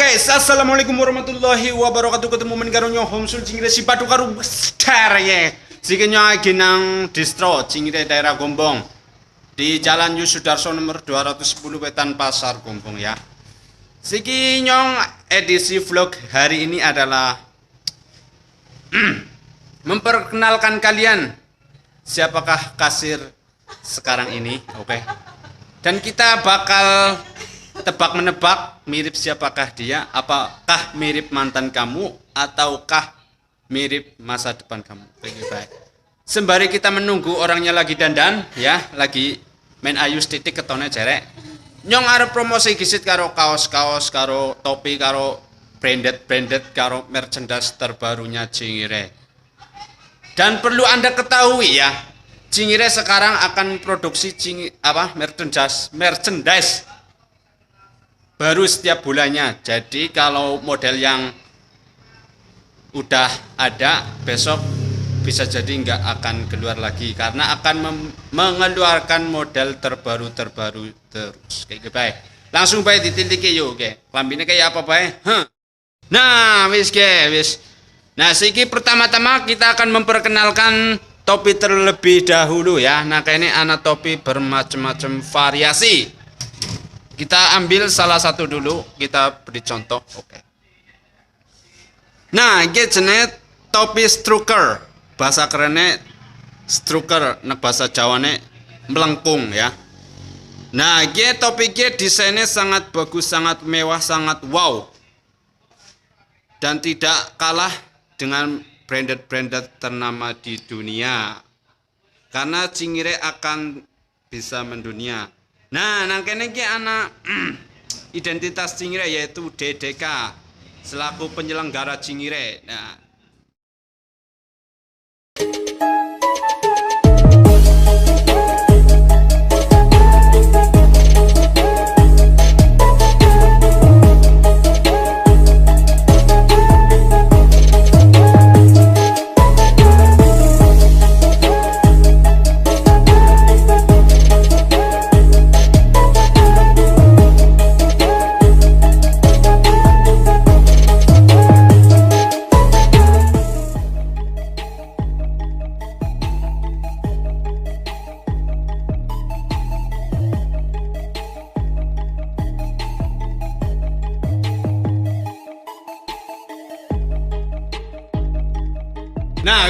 Guys, assalamualaikum warahmatullahi wabarakatuh. Ketemu men karo nyo Homsul Cingire si padu karo star ya. Sikenya ginang distro Cingire daerah Gombong. Di Jalan Yusudarso nomor 210 Wetan Pasar Gombong ya. Siki nyong edisi vlog hari ini adalah memperkenalkan kalian siapakah kasir sekarang ini, oke. Dan kita bakal tebak-menebak mirip siapakah dia, apakah mirip mantan kamu ataukah mirip masa depan kamu. Baik. Sembari kita menunggu orangnya lagi dandan ya, lagi main ayus titik ketone jerek. Nyong arep promosi gisit karo kaos-kaos, karo topi, karo branded karo merchandise terbarunya Cingire. Dan perlu Anda ketahui ya, Cingire sekarang akan produksi merchandise baru setiap bulannya. Jadi kalau model yang udah ada besok bisa jadi nggak akan keluar lagi karena akan mengeluarkan model terbaru terus. Kayak baik. Langsung baik ditiliki yuk, oke. Lambine kayak apa baik? Nah, wis. Nah, siki pertama-tama kita akan memperkenalkan topi terlebih dahulu ya. Nah, kayak ini anak topi bermacam-macam variasi. Kita ambil salah satu dulu, kita beri contoh. Oke. Nah, ini jenis topi struker. Bahasa kerennya struker, nah bahasa Jawane melengkung ya. Nah, ini topi ini desainnya sangat bagus, sangat mewah, sangat wow. Dan tidak kalah dengan branded ternama di dunia. Karena Cingire akan bisa mendunia. Nah, kene iki anak identitas Cingire yaitu DDK selaku penyelenggara Cingire. Nah,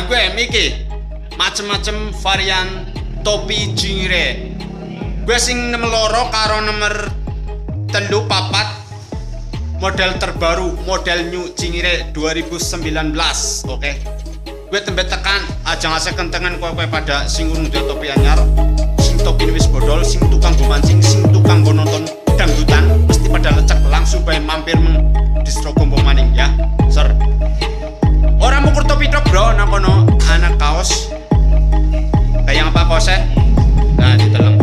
gue Miki macem-macem varian topi Cingire. Gue sing nomor loro karo nomor 3 4 model terbaru, model new Cingire 2019. Oke. Gue tembe tekan aja ngasih kentengan kowe pada sing urung duwe topi anyar, sing topi wis bodol, sing tukang go mancing, sing tukang go nonton dangdutan, mesti pada lecek langsung bae mampir distro Gombong maning ya. Ser. Orang mukur topi dok bro, nang kono anak kaos kayak apa kaosnya? Nah, diteleng.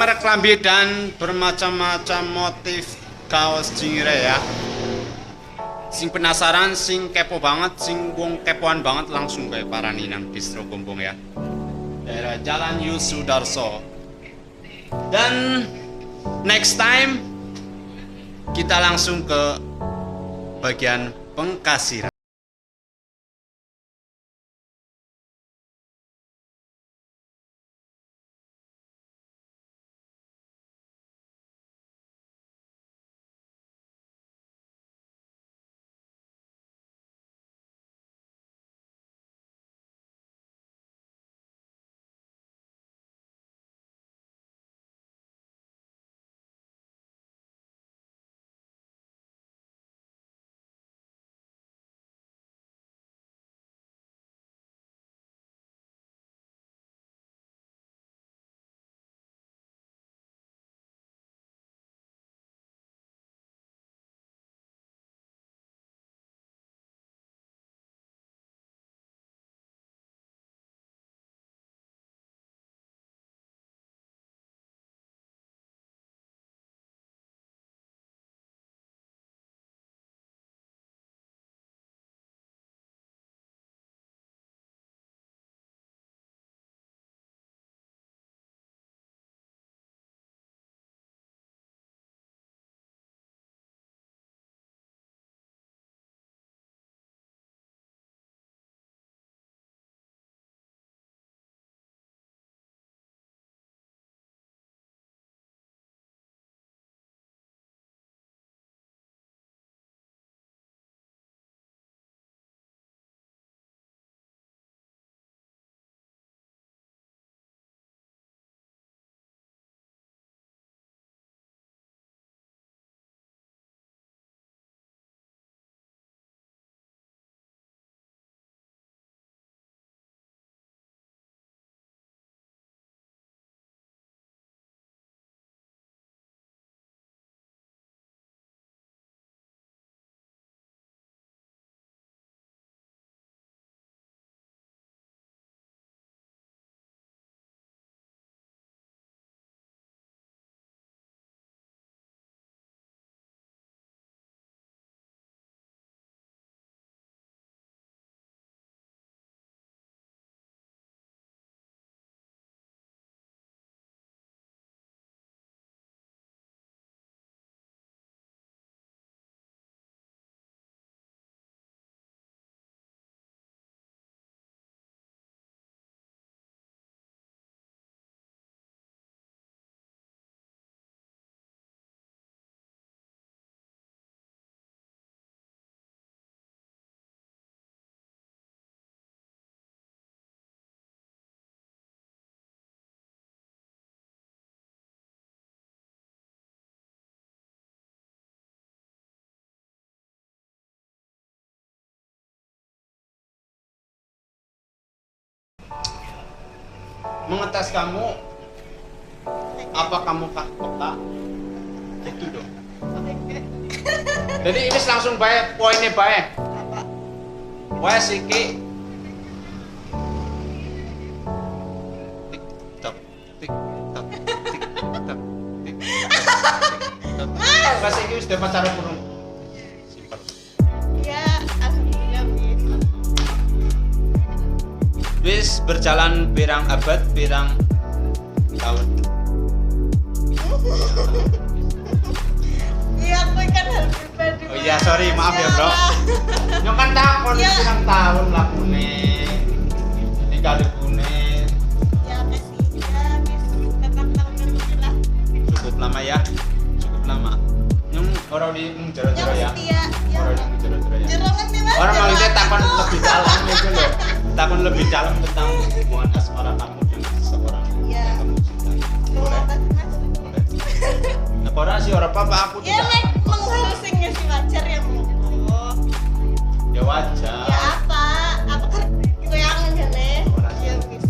Merek lambi dan bermacam-macam motif kaos Cingire ya. Sing penasaran, sing kepo banget, sing wong kepoan banget langsung kayak parani nang distro Gombong ya. Daerah Jalan Yusudarso. Dan next time kita langsung ke bagian pengkasiran. mengetes kamu apa kamu peka itu dong. Jadi ini langsung baik poinnya baik. Apa? Wes iki tik tok tik tok tik tok tik tok. Wes iki wis dapat cara burung. Simpel. Ya, alhamdulillah bis. Wis berjalan pirang abad, pirang tahun. Iya, aku kan hal pribadi. Oh iya, sorry, maaf ya, Bro. Mas. Yo kan takon Ya. pirang tahun lakune. Tinggal ibune. Ya, kasih. Ya, bis. Tetap tahunan ini lah. Cukup lama ya. Cukup lama. Yang orang di jero-jero Yang ya. setia. Ya. Orang di jero-jero ya. Jerongan nih, Mas. Orang maksudnya jerongan takon aku. lebih dalam itu loh. Takon lebih dalam tentang hubungan asmara kamu dengan seseorang Iya. yang kamu cintai. Boleh? Terima kasih, Mas. Boleh. Nah, orang sih orang apa aku Ya, tidak. Mek, menghalusnya sih wajar ya, Mo. Ya wajar. Ya apa? Apa kan goyangan ya, Le? Ya, bis.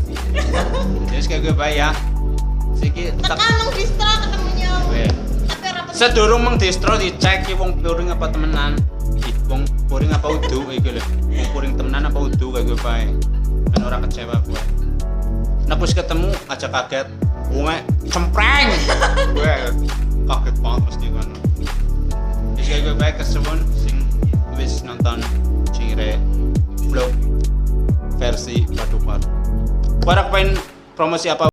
Jadi kayak gue baik ya. Siki tak. Tekan nang distro ketemunya. Weh. Tapi ora penting. Sedurung meng distro dicek ki wong puring apa temenan. Ih, wong puring apa udu iki lho. Wong puring temenan apa udu kayak gue bae. Ben ora kecewa gue. Nek wis ketemu aja kaget. Wonge cempreng. Gue kaget banget mesti kan. Wis kayak gue bae kesuwun sing wis nonton Cingire vlog versi Badukar. Para pengen promosi apa